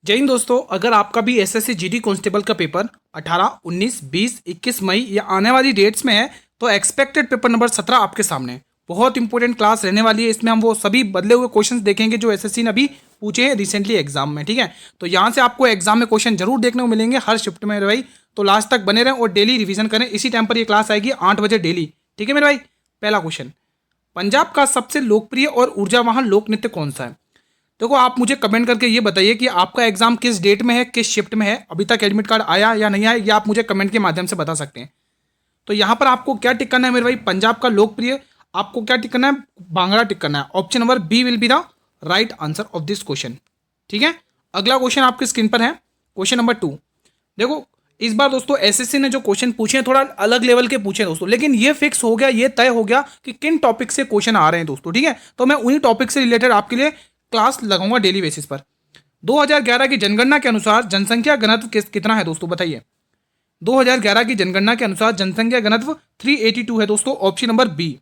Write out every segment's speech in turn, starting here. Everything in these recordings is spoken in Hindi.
जय हिंद दोस्तों। अगर आपका भी एसएससी जीडी कांस्टेबल का पेपर 18, 19, 20, 21 मई या आने वाली डेट्स में है तो एक्सपेक्टेड पेपर नंबर 17 आपके सामने बहुत इंपॉर्टेंट क्लास रहने वाली है। इसमें हम वो सभी बदले हुए क्वेश्चंस देखेंगे जो एसएससी ने अभी पूछे हैं रिसेंटली एग्जाम में। ठीक है, तो यहाँ से आपको एग्जाम में क्वेश्चन जरूर देखने को मिलेंगे हर शिफ्ट में मेरे भाई। तो लास्ट तक बने रहें और डेली रिविजन करें। इसी टाइम पर ये क्लास आएगी 8 बजे डेली। ठीक है मेरे भाई। पहला क्वेश्चन, पंजाब का सबसे लोकप्रिय और ऊर्जावान लोक नृत्य कौन सा है? देखो, आप मुझे कमेंट करके ये बताइए कि आपका एग्जाम किस डेट में है, किस शिफ्ट में है, अभी तक एडमिट कार्ड आया या नहीं आया, या आप मुझे कमेंट के माध्यम से बता सकते हैं। तो यहाँ पर आपको क्या टिक करना है मेरे भाई? पंजाब का लोकप्रिय आपको क्या टिक करना है? भांगड़ा टिक करना है। Option number B will be the right answer of this question. ठीक है, अगला क्वेश्चन आपकी स्क्रीन पर है, क्वेश्चन नंबर 2। देखो, इस बार दोस्तों एसएससी ने जो क्वेश्चन पूछे हैं थोड़ा अलग लेवल के पूछे हैं दोस्तों, लेकिन ये फिक्स हो गया, ये तय हो गया कि किन टॉपिक से क्वेश्चन आ रहे हैं दोस्तों। ठीक है, तो मैं उन्हीं टॉपिक से रिलेटेड आपके लिए क्लास लगाऊंगा डेली बेसिस पर। 2011 की जनगणना के अनुसार जनसंख्या घनत्व कितना है दोस्तों, बताइए। 2011 की जनगणना के अनुसार जनसंख्या घनत्व 382 है दोस्तों, ऑप्शन नंबर बी।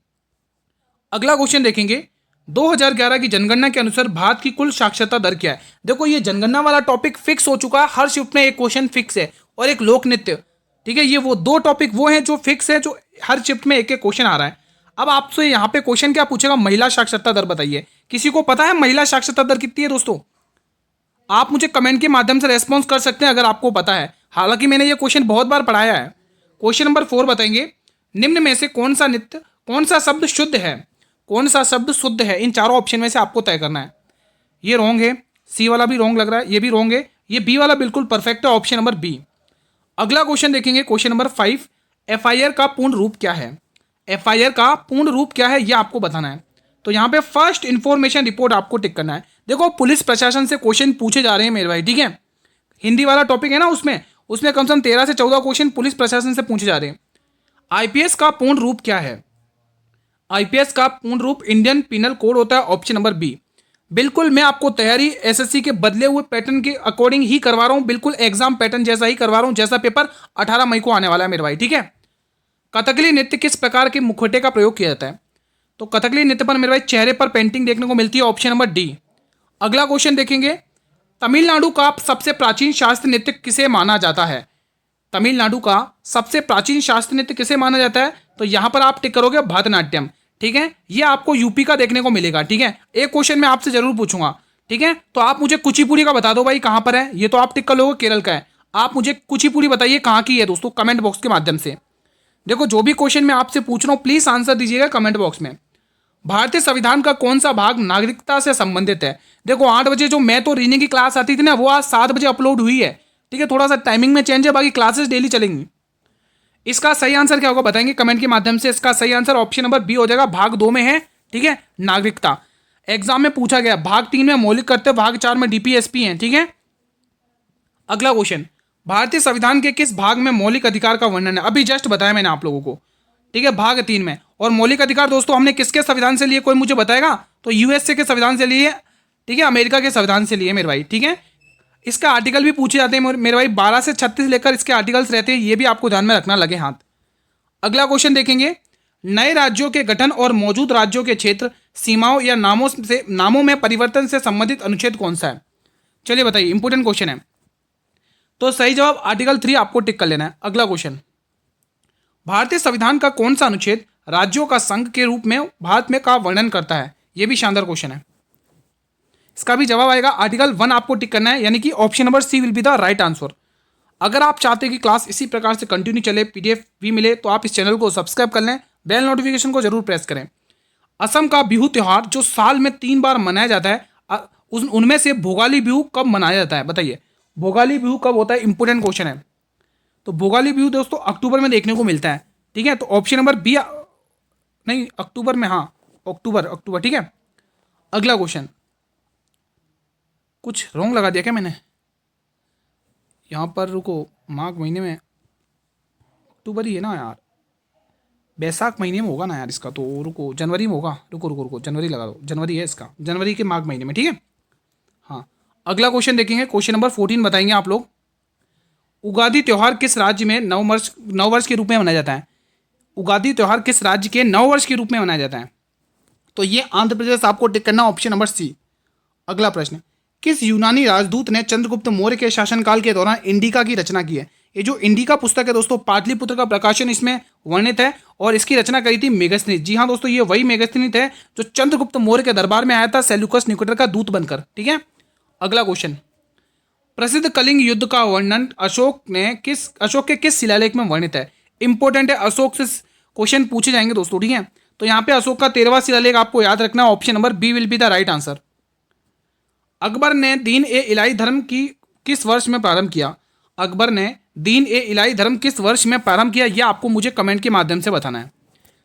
अगला क्वेश्चन देखेंगे, 2011 की जनगणना के अनुसार भारत की कुल साक्षरता दर क्या है? देखो, ये जनगणना वाला टॉपिक फिक्स हो चुका है, हर शिफ्ट में एक क्वेश्चन फिक्स है और एक लोक नृत्य। ठीक है, ये वो दो टॉपिक वो हैं जो फिक्स है, जो हर शिफ्ट में एक एक क्वेश्चन आ रहा है। अब आपसे यहाँ पे क्वेश्चन क्या पूछेगा? महिला साक्षरता दर बताइए। किसी को पता है महिला साक्षरता दर कितनी है दोस्तों? आप मुझे कमेंट के माध्यम से रेस्पॉन्स कर सकते हैं अगर आपको पता है। हालांकि मैंने ये क्वेश्चन बहुत बार पढ़ाया है। क्वेश्चन नंबर 4 बताएंगे, निम्न में से कौन सा नित्य कौन सा शब्द शुद्ध है? कौन सा शब्द शुद्ध है? इन चारों ऑप्शन में से आपको तय करना है। ये रॉन्ग है, सी वाला भी रॉन्ग लग रहा है, ये भी रॉन्ग है, ये बी वाला बिल्कुल परफेक्ट है, ऑप्शन नंबर बी। अगला क्वेश्चन देखेंगे, क्वेश्चन नंबर 5, एफआईआर का पूर्ण रूप क्या है? एफआईआर का पूर्ण रूप क्या है, यह आपको बताना है। तो यहाँ पे फर्स्ट इंफॉर्मेशन रिपोर्ट आपको टिक करना है। देखो, पुलिस प्रशासन से क्वेश्चन पूछे जा रहे हैं मेरे भाई। ठीक है, हिंदी वाला टॉपिक है ना, उसमें उसमें कम से कम 13 से 14 क्वेश्चन पुलिस प्रशासन से पूछे जा रहे हैं। आईपीएस का पूर्ण रूप क्या है? आईपीएस का पूर्ण रूप इंडियन पिनल कोड होता है, ऑप्शन नंबर बी। बिल्कुल मैं आपको तैयारी एसएससी के बदले हुए पैटर्न के अकॉर्डिंग ही करवा रहा हूं, बिल्कुल एग्जाम पैटर्न जैसा ही करवा रहा हूं, जैसा पेपर 18 मई को आने वाला है मेरे भाई। ठीक है, कथकली नृत्य किस प्रकार के मुखौटे का प्रयोग किया जाता है? तो कथकली नृत्य पर मेरे भाई चेहरे पर पेंटिंग देखने को मिलती है, ऑप्शन नंबर डी। अगला क्वेश्चन देखेंगे, तमिलनाडु का सबसे प्राचीन शास्त्रीय नृत्य किसे माना जाता है? तमिलनाडु का सबसे प्राचीन शास्त्रीय नृत्य किसे माना जाता है? तो यहां पर आप टिक करोगे भरतनाट्यम। ठीक है, ये आपको यूपी का देखने को मिलेगा। ठीक है, एक क्वेश्चन मैं आपसे जरूर पूछूंगा। ठीक है, तो आप मुझे कुचिपुड़ी का बता दो भाई, कहां पर है? ये तो आप टिक कर लोगे केरल का है। आप मुझे कुचिपुड़ी बताइए कहां की है दोस्तों, कमेंट बॉक्स के माध्यम से। देखो, जो भी क्वेश्चन मैं आपसे पूछ रहा हूं प्लीज आंसर दीजिएगा कमेंट बॉक्स में। भारतीय संविधान का कौन सा भाग नागरिकता से संबंधित है? देखो, 8 बजे जो मैं तो रीडिंग की क्लास आती थी ना, वो आज 7 बजे अपलोड हुई है। ठीक है, थोड़ा सा टाइमिंग में चेंज है, बाकी क्लासेस डेली चलेंगी। इसका सही आंसर क्या होगा बताएंगे कमेंट के माध्यम से। इसका सही आंसर ऑप्शन नंबर बी हो जाएगा, भाग 2 में है। ठीक है, नागरिकता एग्जाम में पूछा गया। भाग 3 में मौलिक कर्तव्य, भाग 4 में डीपीएसपी है। ठीक है, अगला क्वेश्चन, भारतीय संविधान के किस भाग में मौलिक अधिकार का वर्णन है? अभी जस्ट बताया मैंने आप लोगों को। ठीक है, भाग 3 में। और मौलिक अधिकार दोस्तों हमने किसके संविधान से लिए, कोई मुझे बताएगा? तो यूएसए के संविधान से लिए। ठीक है, अमेरिका के संविधान से लिए मेरे भाई। ठीक है, इसका आर्टिकल भी पूछे जाते हैं मेरे भाई, 12 से 36 लेकर इसके आर्टिकल्स रहते हैं, ये भी आपको ध्यान में रखना, लगे हाथ। अगला क्वेश्चन देखेंगे, नए राज्यों के गठन और मौजूद राज्यों के क्षेत्र सीमाओं या नामों में परिवर्तन से संबंधित अनुच्छेद कौन सा है? चलिए बताइए, इंपोर्टेंट क्वेश्चन है। तो सही जवाब आर्टिकल 3 आपको टिक कर लेना है। अगला क्वेश्चन, भारतीय संविधान का कौन सा अनुच्छेद राज्यों का संघ के रूप में भारत में का वर्णन करता है? यह भी शानदार क्वेश्चन है। इसका भी जवाब आएगा आर्टिकल 1 आपको टिक करना है, यानी कि option number C will be the right answer. अगर आप चाहते हैं कि क्लास इसी प्रकार से कंटिन्यू चले, पीडीएफ भी मिले, तो आप इस चैनल को सब्सक्राइब कर लें, बेल नोटिफिकेशन को जरूर प्रेस करें। असम का बिहू त्योहार जो साल में 3 बार मनाया जाता है, उनमें से भोगाली बिहू कब मनाया जाता है? बताइए, भोगाली बिहू कब होता है? इंपोर्टेंट क्वेश्चन है। तो भोगाली बिहू दोस्तों अक्टूबर में देखने को मिलता है। ठीक है, तो ऑप्शन नंबर बी, नहीं अक्टूबर में, हाँ अक्टूबर। ठीक है, अगला क्वेश्चन, कुछ रॉन्ग लगा दिया क्या मैंने? यहाँ पर रुको, माघ महीने में अक्टूबर ही है ना यार, बैसाख महीने में होगा ना यार इसका, तो रुको जनवरी में होगा। रुको जनवरी लगा दो, जनवरी है इसका, जनवरी के माघ महीने में। ठीक है, हाँ। अगला क्वेश्चन देखेंगे, क्वेश्चन नंबर 14 बताएंगे आप लोग, उगादी त्योहार किस राज्य में नववर्ष के रूप में मनाया जाता है? उगादी त्योहार किस राज्य के नववर्ष के रूप में मनाया जाता है? तो ये आंध्र प्रदेश आपको टिक करना, ऑप्शन नंबर सी। अगला प्रश्न, किस यूनानी राजदूत ने चंद्रगुप्त मौर्य के शासनकाल के दौरान इंडिका की रचना की है? ये जो इंडिका पुस्तक है दोस्तों, पाटलिपुत्र का प्रकाशन इसमें वर्णित है और इसकी रचना करी थी मेगस्थनीज। जी हाँ दोस्तों, ये वही मेगस्थनीज है जो चंद्रगुप्त मौर्य के दरबार में आया था सेल्यूकस निकेटर का दूत बनकर। ठीक है, अगला क्वेश्चन, प्रसिद्ध कलिंग युद्ध का वर्णन अशोक के किस शिलालेख में वर्णित है? इंपॉर्टेंट है, अशोक से क्वेश्चन पूछे जाएंगे दोस्तों। ठीक है, तो यहाँ पे अशोक का 13वां शिलालेख आपको याद रखना है, option number B will be the right answer. Akbar ने दीन ए इलाही धर्म की किस वर्ष में प्रारंभ किया? अकबर ने दीन ए इलाही धर्म किस वर्ष में प्रारंभ किया, यह आपको मुझे कमेंट के माध्यम से बताना है।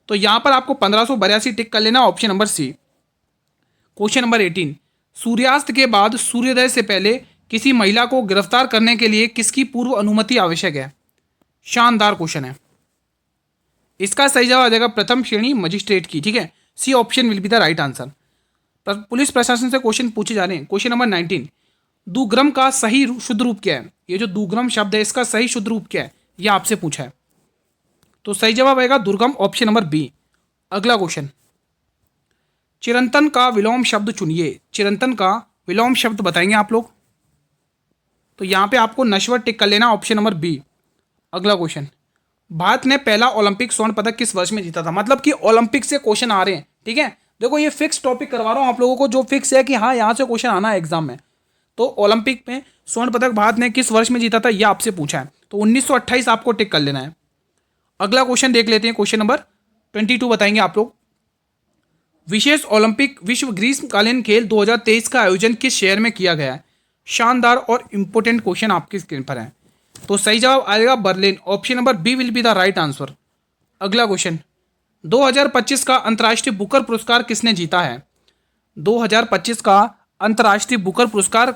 तो यहाँ पर आपको 1582 टिक कर लेना, option number C. Question number 18, सूर्यास्त के बाद सूर्योदय से पहले किसी महिला को गिरफ्तार करने के लिए किसकी पूर्व अनुमति आवश्यक है? शानदार क्वेश्चन है। इसका सही जवाब आ जाएगा प्रथम श्रेणी मजिस्ट्रेट की। ठीक है, C option will be the right answer. Police प्रशासन से क्वेश्चन पूछे जा रहे हैं। क्वेश्चन नंबर 19, दुग्रम का सही शुद्ध रूप क्या है? ये जो दुग्रम शब्द है इसका सही शुद्ध रूप क्या है, यह आपसे पूछा है। तो सही जवाब आएगा दुर्गम, ऑप्शन नंबर बी। अगला क्वेश्चन, चिरंतन का विलोम शब्द चुनिए। चिरंतन का विलोम शब्द बताएंगे आप लोग। तो यहां पे आपको नश्वर टिक कर लेना, ऑप्शन नंबर बी। अगला क्वेश्चन, भारत ने पहला ओलंपिक स्वर्ण पदक किस वर्ष में जीता था? मतलब कि ओलंपिक से क्वेश्चन आ रहे हैं। ठीक है, देखो ये फिक्स टॉपिक करवा रहा हूं आप लोगों को, जो फिक्स है कि हाँ यहां से क्वेश्चन आना है एग्जाम में। तो ओलंपिक में स्वर्ण पदक भारत ने किस वर्ष में जीता था, यह आपसे पूछा है। तो 1928 आपको टिक कर लेना है। अगला क्वेश्चन देख लेते हैं, क्वेश्चन नंबर 22 बताएंगे आप लोग। विशेष ओलंपिक विश्व ग्रीष्मकालीन खेल 2023 का आयोजन किस शहर में किया गया है? शानदार और इंपोर्टेंट क्वेश्चन आपकी स्क्रीन पर है। तो सही जवाब आएगा Berlin, option number B will be the right answer. अगला क्वेश्चन, 2025 का अंतर्राष्ट्रीय बुकर पुरस्कार किसने जीता है? 2025 का अंतर्राष्ट्रीय बुकर पुरस्कार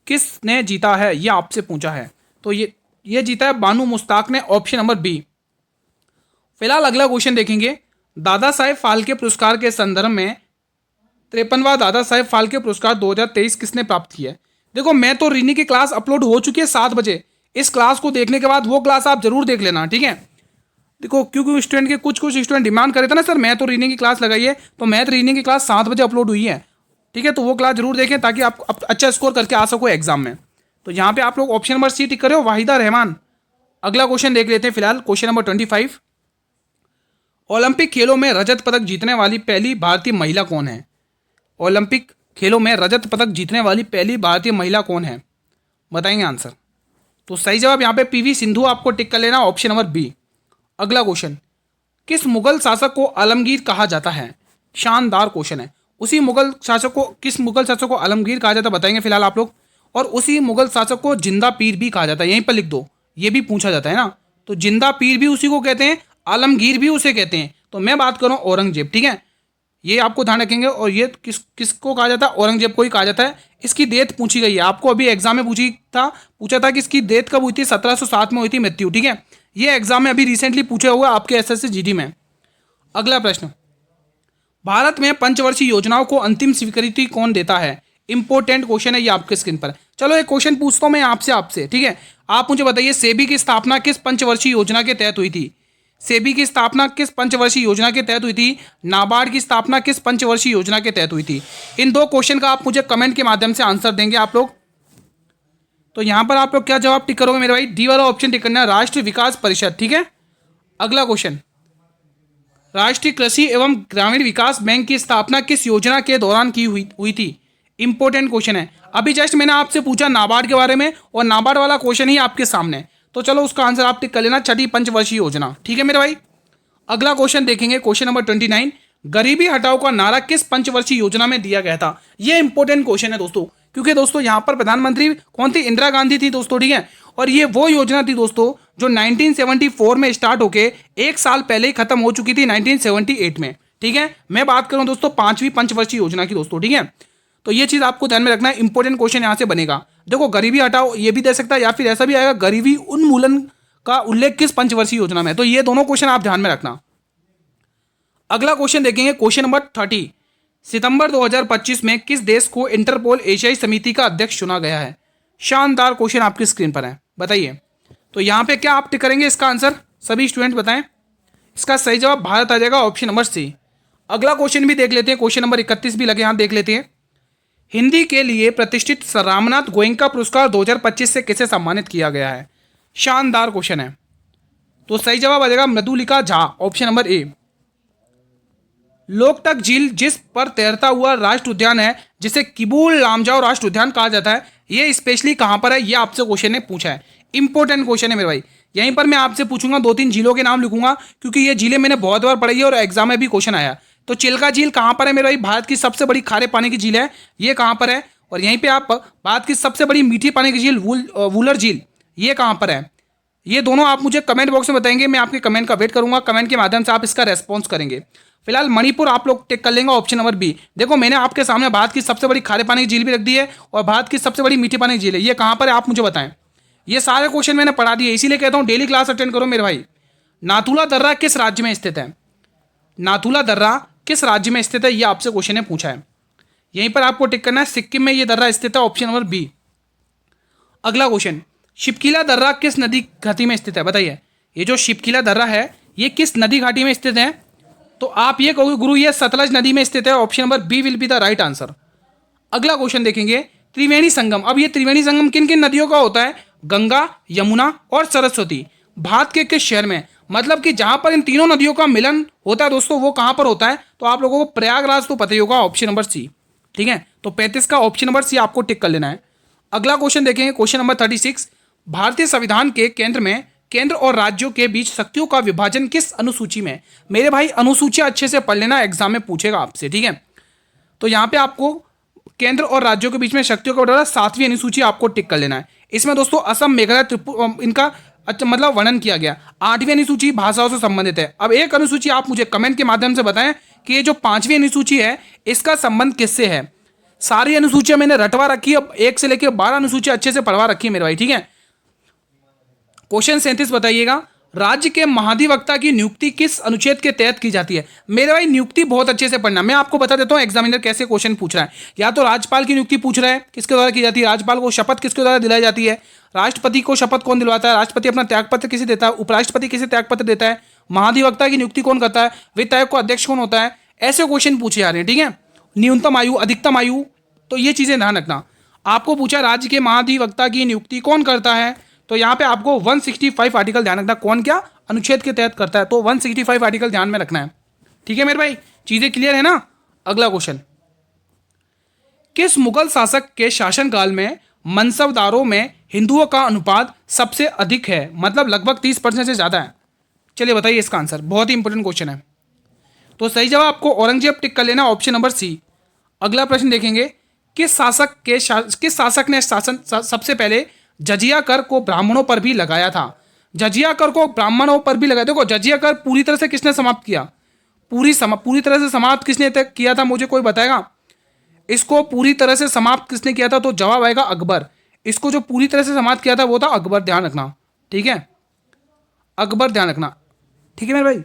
किसने जीता है, यह आपसे पूछा है। तो ये जीता है बानू मुश्ताक ने, ऑप्शन नंबर बी। फिलहाल अगला क्वेश्चन देखेंगे, दादा साहेब फाल्के पुरस्कार के संदर्भ में 53वां दादा साहेब फाल्के पुरस्कार 2023 किसने प्राप्त किया है? देखो मैं तो रीनी की क्लास अपलोड हो चुकी है 7 बजे। इस क्लास को देखने के बाद वो क्लास आप जरूर देख लेना। ठीक है, देखो क्योंकि स्टूडेंट के कुछ स्टूडेंट डिमांड करे थे ना, सर मैं तो रीनिंग की क्लास लगाई है, तो मैथ रीनिंग की क्लास 7 बजे अपलोड हुई है। ठीक है, तो वो क्लास जरूर देखें ताकि आप अच्छा स्कोर करके आ सको एग्जाम में। तो यहाँ पे आप लोग ऑप्शन नंबर सी टिक करे हो, वाहिदा रहमान। अगला क्वेश्चन देख लेते हैं फिलहाल, क्वेश्चन नंबर 25, ओलंपिक खेलों में रजत पदक जीतने वाली पहली भारतीय महिला कौन है? ओलंपिक खेलों में रजत पदक जीतने वाली पहली भारतीय महिला कौन है, बताएंगे आंसर। तो सही जवाब यहाँ पे पीवी सिंधु आपको टिक कर लेना, ऑप्शन नंबर बी। अगला क्वेश्चन, किस मुगल शासक को आलमगीर कहा जाता है? शानदार क्वेश्चन है। किस मुगल शासक को आलमगीर कहा जाता है बताएंगे फिलहाल आप लोग। और उसी मुगल शासक को जिंदा पीर भी कहा जाता है, यहीं पर लिख दो, ये भी पूछा जाता है ना। तो जिंदा पीर भी उसी को कहते हैं, आलमगीर भी उसे कहते हैं। तो मैं बात कर रहा हूँ औरंगजेब। ठीक है, ये आपको ध्यान रखेंगे। और ये किसको कहा जाता है? औरंगजेब को ही कहा जाता है। इसकी डेथ पूछी गई है आपको, अभी एग्जाम में पूछा था कि इसकी डेथ कब हुई थी? 1707 में हुई थी मृत्यु। ठीक है, ये एग्जाम में अभी रिसेंटली पूछा हुआ आपके एसएससी जीडी में। अगला प्रश्न, भारत में पंचवर्षीय योजनाओं को अंतिम स्वीकृति कौन देता है? इंपॉर्टेंट क्वेश्चन है ये आपके स्क्रीन पर। चलो एक क्वेश्चन पूछता हूं मैं आपसे। ठीक है, आप मुझे बताइए सेबी की स्थापना किस पंचवर्षीय योजना के तहत हुई थी? सेबी की स्थापना किस पंचवर्षीय योजना के तहत हुई थी? नाबार्ड की स्थापना किस पंचवर्षीय योजना के तहत हुई थी? इन दो क्वेश्चन का आप मुझे कमेंट के माध्यम से आंसर देंगे आप लोग। तो यहां पर आप लोग क्या जवाब टिक करोगे मेरे भाई? डी वाला ऑप्शन टिक करना है, राष्ट्रीय विकास परिषद। ठीक है, अगला क्वेश्चन, राष्ट्रीय कृषि एवं ग्रामीण विकास बैंक की स्थापना किस योजना के दौरान की हुई थी? इंपॉर्टेंट क्वेश्चन है। अभी जस्ट मैंने आपसे पूछा नाबार्ड के बारे में और नाबार्ड वाला क्वेश्चन ही आपके सामने। तो चलो उसका आंसर आप टिक कर लेना, छठी पंचवर्षीय योजना। ठीक है मेरे भाई, अगला क्वेश्चन देखेंगे, क्वेश्चन नंबर 29, गरीबी हटाओ का नारा किस पंचवर्षीय योजना में दिया गया था? ये इंपॉर्टेंट क्वेश्चन है दोस्तों, क्योंकि दोस्तों यहां पर प्रधानमंत्री कौन थी? इंदिरा गांधी थी दोस्तों। ठीक है, और ये वो योजना थी दोस्तों जो 1974 में स्टार्ट होके 1 साल पहले ही खत्म हो चुकी थी 1978 में। ठीक है, मैं बात करूं दोस्तों 5वीं पंचवर्षीय योजना की दोस्तों। ठीक है, तो ये चीज आपको ध्यान में रखना है, इंपॉर्टेंट क्वेश्चन यहां से बनेगा। देखो गरीबी हटाओ ये भी दे सकता है, या फिर ऐसा भी आएगा गरीबी उन्मूलन का उल्लेख किस पंचवर्षीय योजना में। तो ये दोनों क्वेश्चन आप ध्यान में रखना। अगला क्वेश्चन देखेंगे, क्वेश्चन नंबर 30, सितंबर 2025 में किस देश को इंटरपोल एशियाई समिति का अध्यक्ष चुना गया है? शानदार क्वेश्चन आपकी स्क्रीन पर है, बताइए। तो यहां पे क्या आप टिक करेंगे इसका आंसर? सभी स्टूडेंट बताएं। इसका सही जवाब भारत आ जाएगा, ऑप्शन नंबर सी। अगला क्वेश्चन भी देख लेते हैं, क्वेश्चन नंबर 31 भी लगे, यहां देख लेते हैं। हिंदी के लिए प्रतिष्ठित सर रामनाथ गोयनका पुरस्कार 2025 से किसे सम्मानित किया गया है? शानदार क्वेश्चन है। तो सही जवाब आ जाएगा Mridulika Jha, option number A. Loktak झील जिस पर तैरता हुआ राष्ट्र उद्यान है, जिसे किबुल लामजाओ राष्ट्र उद्यान कहा जाता है, ये स्पेशली कहां पर है, ये आपसे क्वेश्चन ने पूछा है। इंपॉर्टेंट क्वेश्चन है मेरे भाई। यहीं पर मैं आपसे पूछूंगा, 2-3 झीलों के नाम लिखूंगा, क्योंकि ये झीलें मैंने बहुत बार पढ़ी है और एग्जाम में भी क्वेश्चन आया। तो चिल्का झील कहां पर है मेरे भाई? भारत की सबसे बड़ी खारे पानी की झील है, ये कहां पर है? और यहीं पे आप भारत की सबसे बड़ी मीठी पानी की झील वूलर झील, ये कहां पर है? ये दोनों आप मुझे कमेंट बॉक्स में बताएंगे, मैं आपके कमेंट का वेट करूंगा। कमेंट के माध्यम से आप इसका रेस्पॉन्स करेंगे। फिलहाल मणिपुर आप लोग टिक कर लेंगे, ऑप्शन नंबर बी। देखो मैंने आपके सामने भारत की सबसे बड़ी खारे पानी की झील भी रख दी है और भारत की सबसे बड़ी मीठी पानी की झील है, ये कहां पर है आप मुझे बताएं। ये सारे क्वेश्चन मैंने पढ़ा दिए, इसीलिए कहता हूं डेली क्लास अटेंड करो मेरे भाई। नाथुला दर्रा किस राज्य में स्थित है? नाथुला दर्रा किस राज्य में स्थित है, ये आपसे क्वेश्चन ने पूछा है। यहीं पर आपको टिक करना है, सिक्किम में ये दर्रा स्थित है, ऑप्शन नंबर बी। अगला क्वेश्चन, शिपकीला दर्रा किस नदी घाटी में स्थित है? बताइए, ये जो शिपकीला दर्रा है ये किस नदी घाटी में स्थित है? तो आप ये कहोगे गुरु ये सतलज नदी में स्थित है, option number B will be the right answer. अगला क्वेश्चन देखेंगे, त्रिवेणी संगम। अब ये त्रिवेणी संगम किन किन नदियों का होता है? गंगा, यमुना और सरस्वती। भारत के किस शहर में? मतलब कि जहां पर इन तीनों नदियों का मिलन होता है दोस्तों, वो कहां पर होता है? तो आप लोगों को प्रयागराज तो पता ही होगा, ऑप्शन नंबर सी। ठीक है, तो 35 का ऑप्शन नंबर सी आपको टिक कर लेना है। अगला क्वेश्चन देखेंगे, क्वेश्चन नंबर 36। भारतीय संविधान के केंद्र में केंद्र और राज्यों के बीच शक्तियों का विभाजन किस अनुसूची में? मेरे भाई अनुसूचियां अच्छे से पढ़ लेना, एग्जाम में पूछेगा आपसे। ठीक है, तो यहां पे आपको केंद्र और राज्यों के बीच में शक्तियों का बंटवारा 7वीं अनुसूची आपको टिक कर लेना है। इसमें दोस्तों असम, मेघालय, त्रिपुरा इनका अच्छा मतलब वर्णन किया गया। 8वीं अनुसूची भाषाओं से संबंधित है। अब एक अनुसूची आप मुझे कमेंट के माध्यम से बताएं कि ये जो 5वीं अनुसूची है इसका संबंध किससे है। सारी अनुसूचियां मैंने रटवा रखी है, अब 1 से लेकर 12 अनुसूचियां अच्छे से पढ़वा रखी है मेरे भाई। ठीक है, क्वेश्चन 37 बताइएगा, राज्य के महाधिवक्ता की नियुक्ति किस अनुच्छेद के तहत की जाती है? मेरे भाई नियुक्ति बहुत अच्छे से पढ़ना, मैं आपको बता देता हूं एग्जामिनर कैसे क्वेश्चन पूछ रहा है। या तो राज्यपाल की नियुक्ति पूछ रहा है, किसके द्वारा की जाती है? राज्यपाल को शपथ किसके द्वारा दिलाई जाती है? राष्ट्रपति को शपथ कौन दिलवाता है? राष्ट्रपति अपना त्यागपत्र किसे देता है? उपराष्ट्रपति किसे त्यागपत्र देता है? महाधिवक्ता की नियुक्ति कौन करता है? वित्त आयोग को अध्यक्ष कौन होता है? ऐसे क्वेश्चन पूछे जा रहे हैं। ठीक है, न्यूनतम आयु, अधिकतम आयु, तो ये चीजें ध्यान रखना। आपको पूछा राज्य के महाधिवक्ता की नियुक्ति कौन करता है, तो यहाँ पे आपको 165 आर्टिकल ध्यान रखना, कौन क्या अनुच्छेद के तहत करता है, तो 165 आर्टिकल ध्यान में रखना है। ठीक है मेरे भाई, चीजें क्लियर है ना। अगला क्वेश्चन, किस मुगल शासक के शासनकाल में मनसबदारों में हिंदुओं का अनुपात सबसे अधिक है? मतलब लगभग 30% से ज्यादा है। चलिए बताइए इसका आंसर, बहुत ही इंपॉर्टेंट क्वेश्चन है। तो सही जवाब आपको औरंगजेब टिक कर लेना, ऑप्शन नंबर सी। अगला प्रश्न देखेंगे, किस शासक ने शासन सबसे पहले जजिया कर को ब्राह्मणों पर भी लगाया था? जजिया कर को ब्राह्मणों पर भी लगाया। देखो जजिया कर पूरी तरह से किसने समाप्त किया? पूरी तरह से समाप्त किसने किया था, मुझे कोई बताएगा? इसको पूरी तरह से समाप्त किसने किया था? तो जवाब आएगा अकबर। इसको जो पूरी तरह से समाप्त किया था वो था अकबर, ध्यान रखना। ठीक है, अकबर ध्यान रखना। ठीक है मेरे भाई,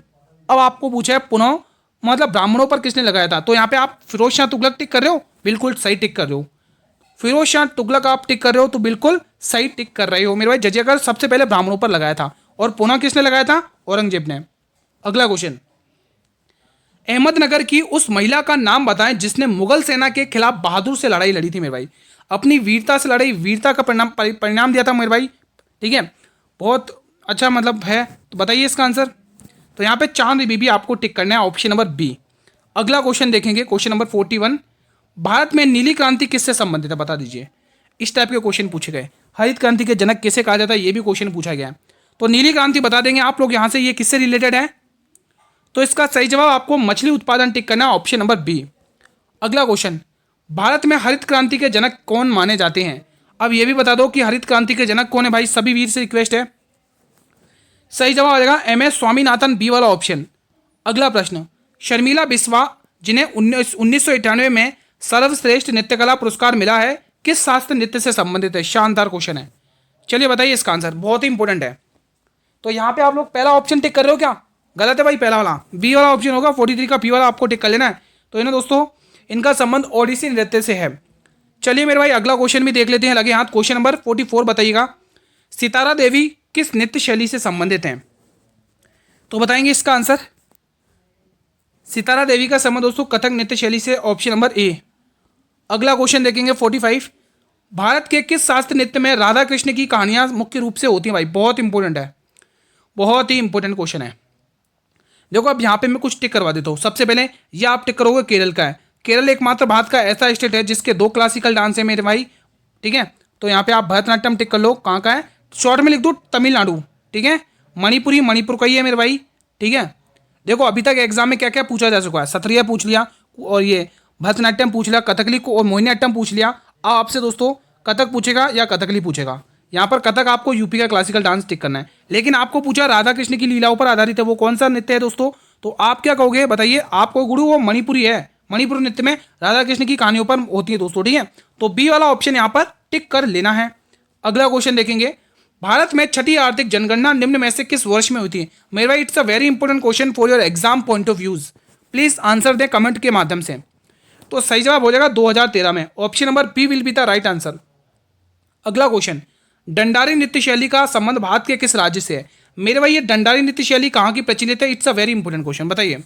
अब आपको पूछा है पुनः मतलब ब्राह्मणों पर किसने लगाया था, तो यहाँ पे आप फिरोज शाह तुगलक टिक कर रहे हो, बिल्कुल सही टिक कर रहे हो। फिरोज शाह तुगलक आप टिक कर रहे हो तो बिल्कुल सही टिक कर रहे हो मेरे भाई। जजिया कर सबसे पहले ब्राह्मणों पर लगाया था और पुनः किसने लगाया था? औरंगजेब ने। अगला क्वेश्चन, अहमदनगर की उस महिला का नाम बताएं जिसने मुगल सेना के खिलाफ बहादुर से लड़ाई लड़ी थी मेरे भाई। अपनी वीरता से लड़ाई, वीरता का परिणाम दिया था मेरे भाई। ठीक है, बहुत अच्छा मतलब है। तो बताइए इसका आंसर। तो यहाँ पे चांद बीबी आपको टिक करना है, ऑप्शन नंबर बी। अगला क्वेश्चन देखेंगे, क्वेश्चन नंबर 41। भारत में नीली क्रांति किससे संबंधित है, बता दीजिए। इस टाइप के क्वेश्चन पूछे गए। हरित क्रांति के जनक किसे कहा जाता है, ये भी क्वेश्चन पूछा गया। तो नीली क्रांति बता देंगे आप लोग यहाँ से, ये किससे रिलेटेड है? तो इसका सही जवाब आपको मछली उत्पादन टिक करना है, ऑप्शन नंबर बी। अगला क्वेश्चन, भारत में हरित क्रांति के जनक कौन माने जाते हैं? अब ये भी बता दो कि हरित क्रांति के जनक कौन है भाई, सभी वीर से रिक्वेस्ट है। सही जवाब आ जाएगा MS स्वामीनाथन, बी वाला ऑप्शन। अगला प्रश्न, शर्मिला बिस्वा जिन्हें 1991 में सर्वश्रेष्ठ नृत्यकला पुरस्कार मिला है, किस शास्त्र नृत्य से संबंधित है? शानदार क्वेश्चन है, चलिए बताइए इसका आंसर, बहुत ही इंपॉर्टेंट है। तो यहाँ पे आप लोग पहला ऑप्शन टिक कर रहे हो क्या? गलत है भाई, पहला वाला बी वाला ऑप्शन होगा। 43 का बी वाला आपको टिक कर लेना है। तो इन्हें दोस्तों इनका संबंध ओडिसी नृत्य से है। चलिए मेरे भाई अगला क्वेश्चन भी देख लेते हैं, लगे हाथ। क्वेश्चन नंबर 44 बताइएगा, सितारा देवी किस नृत्य शैली से संबंधित हैं? तो बताएंगे इसका आंसर। सितारा देवी का संबंध दोस्तों कथक नृत्य शैली से, ऑप्शन नंबर ए। अगला क्वेश्चन देखेंगे 45। भारत के किस शास्त्रीय नृत्य में राधा कृष्ण की कहानियां मुख्य रूप से होती हैं भाई? बहुत इंपॉर्टेंट है, बहुत ही इंपॉर्टेंट क्वेश्चन है। देखो अब यहाँ पे मैं कुछ टिक करवा देता हूँ। सबसे पहले ये आप टिक करोगे केरल का है। केरल एकमात्र भारत का ऐसा स्टेट है जिसके 2 क्लासिकल डांस है मेरे भाई, ठीक है। तो यहाँ पे आप भरतनाट्यम टिक कर लो, कहाँ का है, शॉर्ट में लिख दो तमिलनाडु, ठीक है। मणिपुरी मणिपुर का ही है मेरे भाई, ठीक है। देखो अभी तक एग्जाम में क्या क्या पूछा जा चुका है, सत्रिया पूछ लिया और ये भरतनाट्यम पूछ लिया, कथकली को और मोहिनीअट्टम पूछ लिया। अब आपसे दोस्तों कथक पूछेगा या कथकली पूछेगा। यहाँ पर कथक आपको यूपी का क्लासिकल डांस टिक करना है, लेकिन आपको पूछा राधा कृष्ण की लीलाओं पर आधारित है, वो कौन सा नृत्य है दोस्तों? तो आप क्या कहोगे बताइए? आपको गुरु वो मणिपुरी है, मणिपुर नृत्य में राधा कृष्ण की कहानियों पर होती है दोस्तों, ठीक है। तो बी वाला ऑप्शन यहाँ पर टिक कर लेना है। अगला क्वेश्चन देखेंगे, भारत में छठी आर्थिक जनगणना निम्न में से किस वर्ष में होती है? मेरे भाई it's a very important question for your exam point of views, please answer दें कमेंट के माध्यम से। तो सही जवाब हो जाएगा 2013 में, option number B will be the right answer. अगला क्वेश्चन, डंडारी नृत्य शैली का संबंध भारत के किस राज्य से है? मेरे भाई ये डंडारी नृत्य शैली कहाँ की प्रचलित है? It's a very important question, बताइए।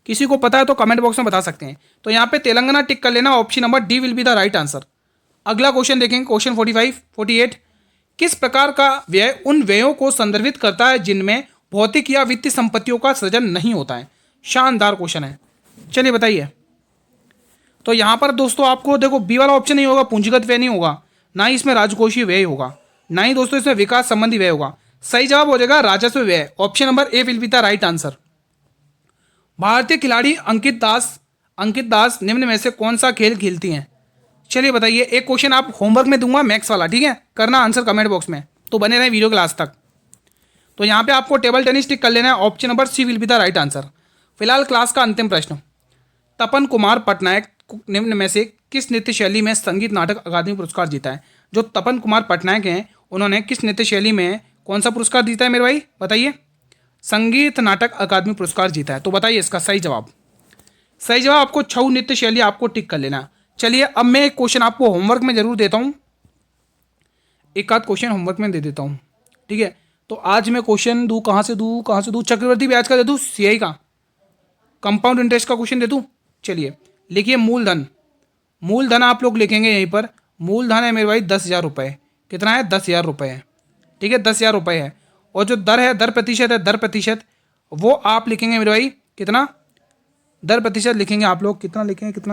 किसी को पता है तो कमेंट बॉक्स में बता सकते हैं। तो यहाँ पे तेलंगाना टिक कर लेना, option number D will be the right answer. अगला क्वेश्चन देखेंगे, क्वेश्चन 45 48। किस प्रकार का व्यय उन व्ययों को संदर्भित करता है जिनमें भौतिक या वित्तीय संपत्तियों का सृजन नहीं होता है? शानदार क्वेश्चन है, चलिए बताइए। तो यहाँ पर दोस्तों आपको देखो बी वाला ऑप्शन नहीं होगा, पूंजीगत व्यय नहीं होगा, ना ही इसमें राजकोषीय व्यय होगा, ना ही दोस्तों इसमें विकास संबंधी व्यय होगा। सही जवाब हो जाएगा राजस्व व्यय, option number A will be the right answer. भारतीय खिलाड़ी अंकित दास निम्न में से कौन सा खेल खेलती हैं? चलिए बताइए। एक क्वेश्चन आप होमवर्क में दूंगा मैथ्स वाला, ठीक है, करना आंसर कमेंट बॉक्स में, तो बने रहे वीडियो क्लास तक। तो यहाँ पे आपको टेबल टेनिस टिक कर लेना है, option number C will be the right answer. फिलहाल क्लास का अंतिम प्रश्न, तपन कुमार पटनायक निम्न में से किस नृत्य शैली में संगीत नाटक अकादमी पुरस्कार जीता है? जो तपन कुमार पटनायक हैं उन्होंने किस नृत्य शैली में कौन सा पुरस्कार जीता है मेरे भाई? बताइए। संगीत नाटक अकादमी पुरस्कार जीता है, तो बताइए इसका सही जवाब। सही जवाब आपको छऊ नृत्य शैली आपको टिक कर लेना। चलिए अब मैं एक क्वेश्चन आपको होमवर्क में जरूर देता हूँ, एक आध क्वेश्चन होमवर्क में दे देता हूँ, ठीक है। तो आज मैं क्वेश्चन दूँ, कहाँ से दूँ? चक्रवृद्धि ब्याज का दे दूँ, सीआई का, कंपाउंड इंटरेस्ट का क्वेश्चन दे दूँ? चलिए लिखिए मूलधन। मूलधन आप लोग लिखेंगे यहीं पर, मूलधन है मेरे भाई 10,000 रुपये। कितना है? 10,000 रुपये है, ठीक है, 10,000 रुपये है। और जो दर है, दर प्रतिशत है, दर प्रतिशत वो आप लिखेंगे मेरे भाई कितना? दर प्रतिशत लिखेंगे आप लोग, कितना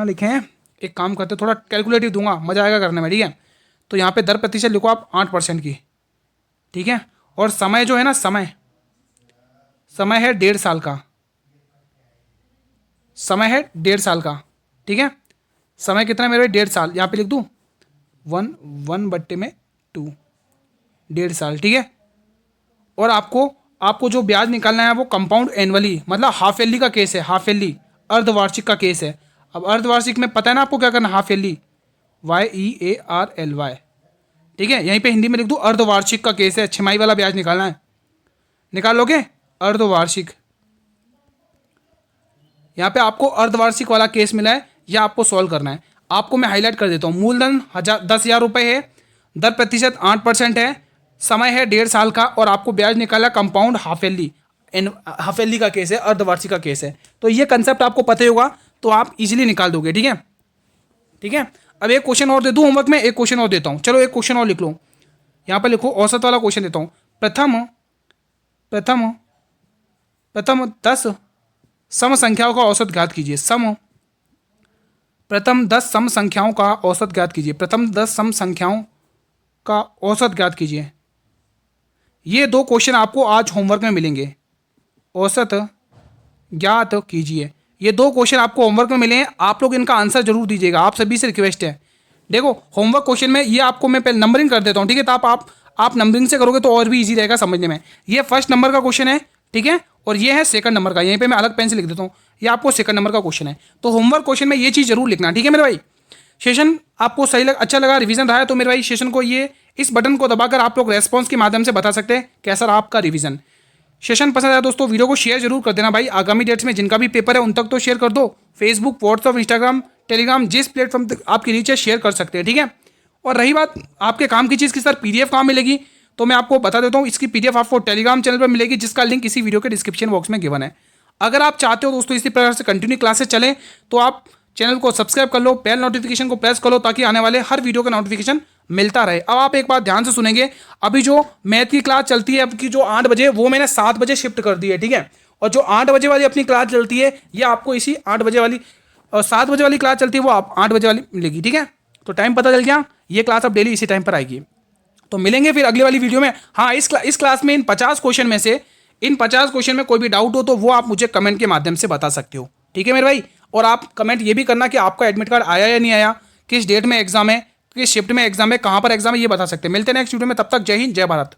लिखें? एक काम करते, थोड़ा कैलकुलेटिव दूंगा, मजा आएगा करने में, ठीक है। तो यहाँ पे दर प्रतिशत लिखो आप 8% की, ठीक है। और समय जो है ना, समय है 1.5 साल का, समय है 1.5 साल का, ठीक है। समय कितना मेरे भाई? 1.5 साल। यहाँ पे लिख दूँ 1/2, 1.5 साल, ठीक है। और आपको जो ब्याज निकालना है वो कंपाउंड एनुअली, मतलब हाफ ईयरली का केस है, हाफ ईयरली अर्धवार्षिक का केस है। अब अर्धवार्षिक में पता है ना आपको क्या करना, हाफ ईयरली YEARLY, ठीक है। यहीं पे हिंदी में लिख दूँ अर्धवार्षिक का केस है, छमाही वाला ब्याज निकालना है, निकाल लोगे अर्धवार्षिक। यहाँ पे आपको अर्धवार्षिक वाला केस मिला है, यह आपको सॉल्व करना है। आपको मैं हाईलाइट कर देता हूँ, मूलधन 10,000 रुपये है, दर प्रतिशत 8% है, समय है 1.5 साल का, और आपको ब्याज निकाला कंपाउंड हाफ ईयरली का केस है, अर्धवार्षिक का केस है। तो ये कंसेप्ट आपको पता ही होगा, तो आप इजीली निकाल दोगे, ठीक है, ठीक है। अब एक क्वेश्चन और दे दूँ होमवर्क में, एक क्वेश्चन और देता हूँ, चलो एक क्वेश्चन और लिख लो। यहाँ पर लिखो औसत वाला क्वेश्चन देता हूँ। प्रथम 10 सम संख्याओं का औसत ज्ञात कीजिए। प्रथम 10 सम संख्याओं का औसत ज्ञात कीजिए। प्रथम 10 सम संख्याओं का औसत ज्ञात कीजिए। ये 2 क्वेश्चन आपको आज होमवर्क में मिलेंगे। औसत ज्ञात कीजिए, ये 2 क्वेश्चन आपको होमवर्क में मिले हैं, आप लोग इनका आंसर जरूर दीजिएगा, आप सभी से रिक्वेस्ट है। देखो होमवर्क क्वेश्चन में ये आपको मैं पहले नंबरिंग कर देता हूँ, ठीक है। तो आप नंबरिंग से करोगे तो और भी इजी रहेगा समझने में। ये फर्स्ट नंबर का क्वेश्चन है, ठीक है, और ये है सेकंड नंबर का। यहीं पे मैं अलग पेन से लिख देता हूँ, ये आपको सेकंड नंबर का क्वेश्चन है। तो होमवर्क क्वेश्चन में ये चीज़ जरूर लिखना, ठीक है मेरे भाई। सेशन आपको अच्छा लगा, रिवीजन रहा है, तो मेरे भाई सेशन को ये इस बटन को दबाकर आप लोग रेस्पॉन्स के माध्यम से बता सकते हैं कैसा रहा आपका रिवीजन। सेशन पसंद आया दोस्तों, वीडियो को शेयर जरूर कर देना भाई। आगामी डेट्स में जिनका भी पेपर है उन तक तो शेयर कर दो। फेसबुक, व्हाट्सअप, इंस्टाग्राम, टेलीग्राम, जिस प्लेटफॉर्म तक आपकी रीच है शेयर कर सकते हैं, ठीक है। और रही बात आपके काम की चीज़ की, सर PDF कहाँ मिलेगी, तो मैं आपको बता देता हूँ, इसकी PDF आपको टेलीग्राम चैनल पर मिलेगी, जिसका लिंक इसी वीडियो के डिस्क्रिप्शन बॉक्स में गिवन है। अगर आप चाहते हो दोस्तों इसी प्रकार से कंटिन्यू क्लासेस चलें, तो आप चैनल को सब्सक्राइब कर लो, बेल नोटिफिकेशन को प्रेस कर लो ताकि आने वाले हर वीडियो का नोटिफिकेशन मिलता रहे। अब आप एक बात ध्यान से सुनेंगे, अभी जो मैथ की क्लास चलती है अब की जो 8 बजे, वो मैंने 7 बजे शिफ्ट कर दी है, ठीक है। और जो 8 बजे वाली अपनी क्लास चलती है ये आपको इसी 8 बजे वाली और 7 बजे वाली क्लास चलती है वो आप 8 बजे वाली मिलेगी, ठीक है। तो टाइम पता चल गया, ये क्लास अब डेली इसी टाइम पर आएगी। तो मिलेंगे फिर अगली वाली वीडियो में। हाँ, इस क्लास में इन 50 क्वेश्चन में से इन 50 क्वेश्चन में कोई भी डाउट हो तो वो आप मुझे कमेंट के माध्यम से बता सकते हो, ठीक है मेरे भाई। और आप कमेंट ये भी करना कि आपका एडमिट कार्ड आया या नहीं आया, किस डेट में एग्जाम है, किस शिफ्ट में एग्जाम है, कहाँ पर एग्जाम है, ये बता सकते हैं। मिलते हैं नेक्स्ट वीडियो में, तब तक जय हिंद जय भारत।